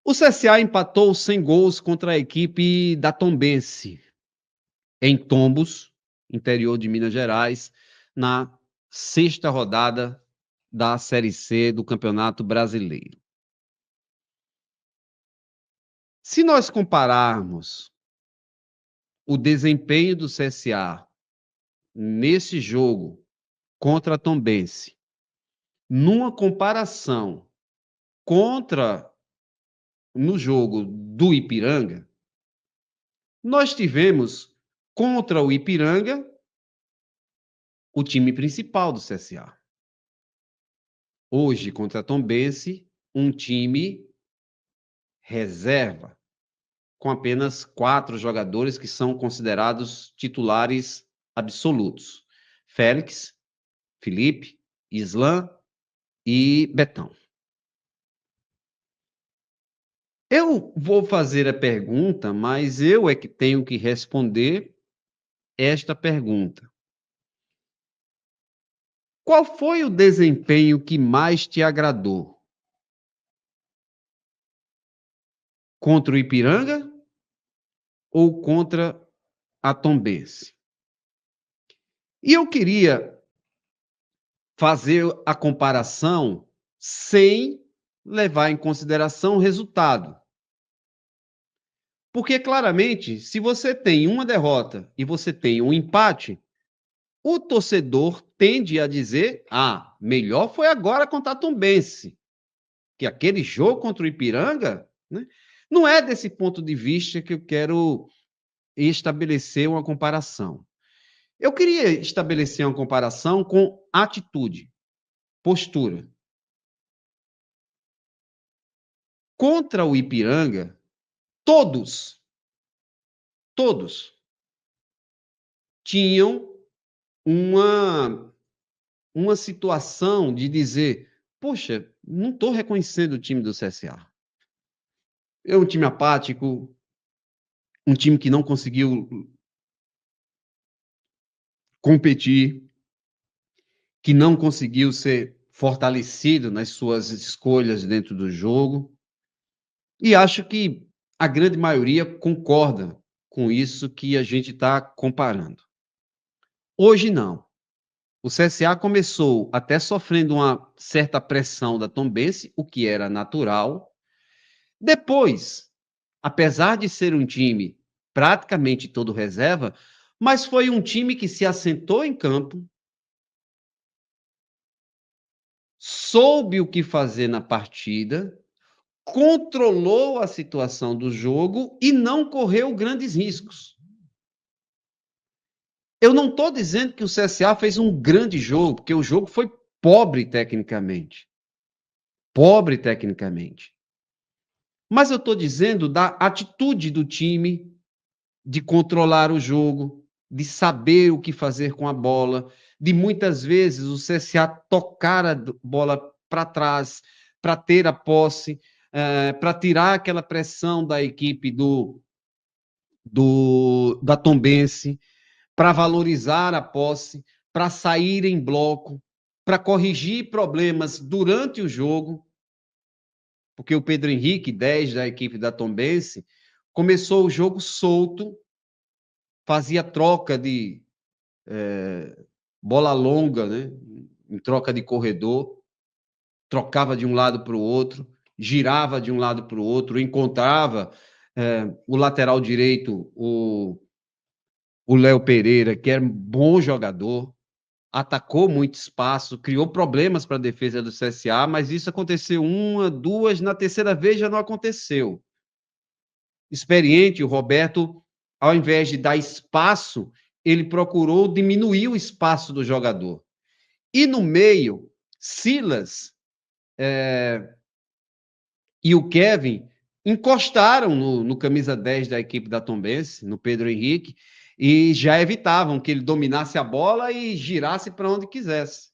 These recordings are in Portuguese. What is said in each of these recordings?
O CSA empatou sem gols contra a equipe da Tombense, em Tombos, interior de Minas Gerais, na sexta rodada da Série C do Campeonato Brasileiro. Se nós compararmos o desempenho do CSA nesse jogo contra a Tombense, numa comparação no jogo do Ipiranga, nós tivemos contra o Ipiranga o time principal do CSA. Hoje, contra a Tombense, um time reserva, com apenas 4 jogadores que são considerados titulares absolutos: Félix, Felipe, Islan e Betão. Eu vou fazer a pergunta, mas eu é que tenho que responder esta pergunta. Qual foi o desempenho que mais te agradou? Contra o Ipiranga ou contra a Tombense? E eu queria fazer a comparação sem levar em consideração o resultado. Porque, claramente, se você tem uma derrota e você tem um empate, o torcedor tende a dizer: melhor foi agora contra a Tombense, que aquele jogo contra o Ipiranga, né? Não é desse ponto de vista que eu quero estabelecer uma comparação. Eu queria estabelecer uma comparação com atitude, postura. Contra o Ipiranga, todos tinham uma situação de dizer: poxa, não estou reconhecendo o time do CSA. É um time apático, um time que não conseguiu competir, que não conseguiu ser fortalecido nas suas escolhas dentro do jogo. E acho que a grande maioria concorda com isso que a gente está comparando. Hoje não. O CSA começou até sofrendo uma certa pressão da Tombense, o que era natural. Depois, apesar de ser um time praticamente todo reserva, mas foi um time que se assentou em campo, soube o que fazer na partida, controlou a situação do jogo e não correu grandes riscos. Eu não estou dizendo que o CSA fez um grande jogo, porque o jogo foi pobre tecnicamente. Pobre tecnicamente. Mas eu estou dizendo da atitude do time de controlar o jogo, de saber o que fazer com a bola, de muitas vezes o CSA tocar a bola para trás, para ter a posse, para tirar aquela pressão da equipe da Tombense, para valorizar a posse, para sair em bloco, para corrigir problemas durante o jogo, porque o Pedro Henrique, 10 da equipe da Tombense, começou o jogo solto, fazia troca de bola longa, né? Em troca de corredor, trocava de um lado para o outro, girava de um lado para o outro, encontrava o lateral direito, o Léo Pereira, que era um bom jogador, atacou muito espaço, criou problemas para a defesa do CSA, mas isso aconteceu uma, duas, na terceira vez já não aconteceu. Experiente, o Roberto, ao invés de dar espaço, ele procurou diminuir o espaço do jogador. E no meio, Silas e o Kevin encostaram no camisa 10 da equipe da Tombense, no Pedro Henrique, e já evitavam que ele dominasse a bola e girasse para onde quisesse.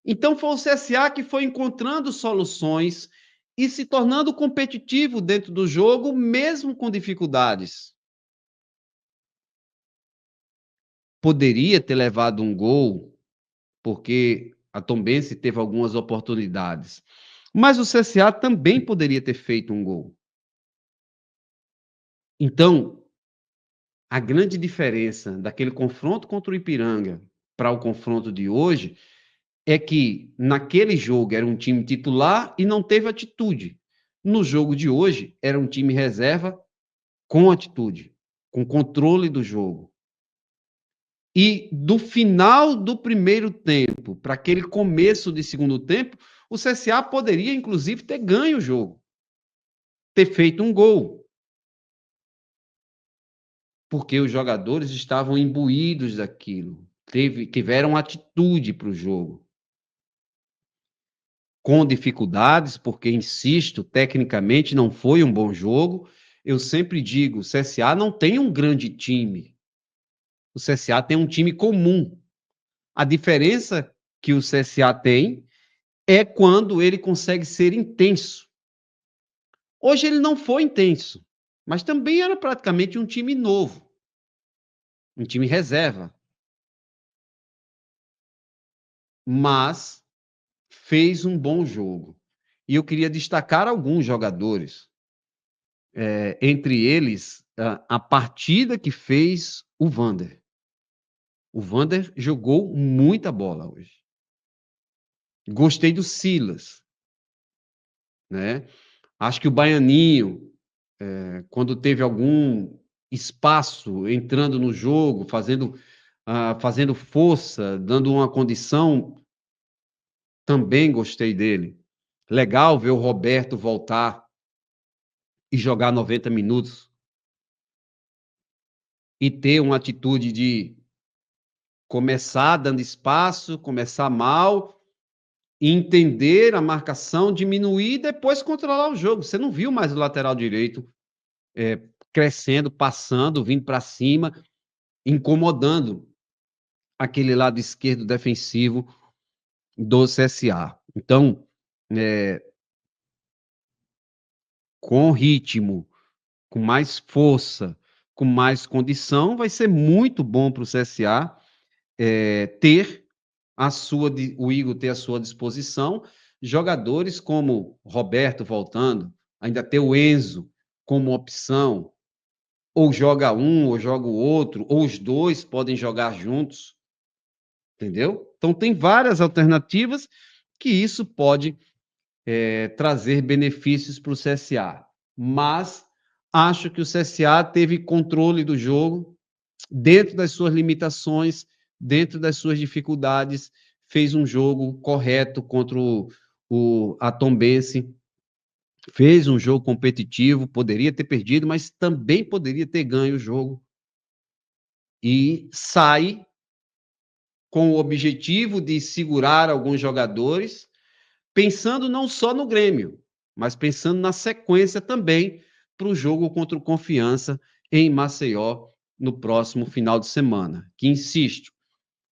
Então foi o CSA que foi encontrando soluções e se tornando competitivo dentro do jogo, mesmo com dificuldades. Poderia ter levado um gol, porque a Tombense teve algumas oportunidades. Mas o CSA também poderia ter feito um gol. Então, a grande diferença daquele confronto contra o Ipiranga para o confronto de hoje é que naquele jogo era um time titular e não teve atitude. No jogo de hoje, era um time reserva com atitude, com controle do jogo. E do final do primeiro tempo para aquele começo de segundo tempo, o CSA poderia, inclusive, ter ganho o jogo, ter feito um gol, porque os jogadores estavam imbuídos daquilo, tiveram atitude para o jogo. Com dificuldades, porque, insisto, tecnicamente não foi um bom jogo. Eu sempre digo, o CSA não tem um grande time. O CSA tem um time comum. A diferença que o CSA tem é quando ele consegue ser intenso. Hoje ele não foi intenso, mas também era praticamente um time novo, um time reserva. Mas fez um bom jogo. E eu queria destacar alguns jogadores. Entre eles, a partida que fez o Wander. O Wander jogou muita bola hoje. Gostei do Silas, né? Acho que o Baianinho, quando teve algum espaço entrando no jogo, fazendo força, dando uma condição, também gostei dele. Legal ver o Roberto voltar e jogar 90 minutos e ter uma atitude de começar dando espaço, começar mal, entender a marcação, diminuir e depois controlar o jogo. Você não viu mais o lateral direito crescendo, passando, vindo para cima, incomodando aquele lado esquerdo defensivo do CSA. Então, com ritmo, com mais força, com mais condição, vai ser muito bom para o CSA ter o Igor ter à sua disposição jogadores como Roberto voltando, ainda ter o Enzo como opção, ou joga um, ou joga o outro, ou os dois podem jogar juntos, entendeu? Então tem várias alternativas que isso pode trazer benefícios para o CSA, mas acho que o CSA teve controle do jogo dentro das suas limitações, dentro das suas dificuldades, fez um jogo correto contra a Tombense, fez um jogo competitivo, poderia ter perdido, mas também poderia ter ganho o jogo. E sai com o objetivo de segurar alguns jogadores, pensando não só no Grêmio, mas pensando na sequência também para o jogo contra o Confiança em Maceió no próximo final de semana. Que, insisto,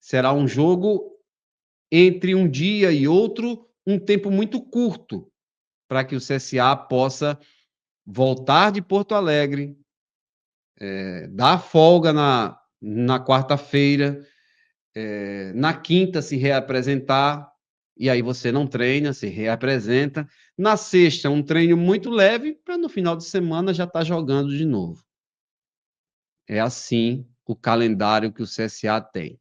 será um jogo entre um dia e outro, um tempo muito curto, para que o CSA possa voltar de Porto Alegre, dar folga na quarta-feira, na quinta se reapresentar, e aí você não treina, se reapresenta. Na sexta, um treino muito leve, para no final de semana já estar jogando de novo. É assim o calendário que o CSA tem.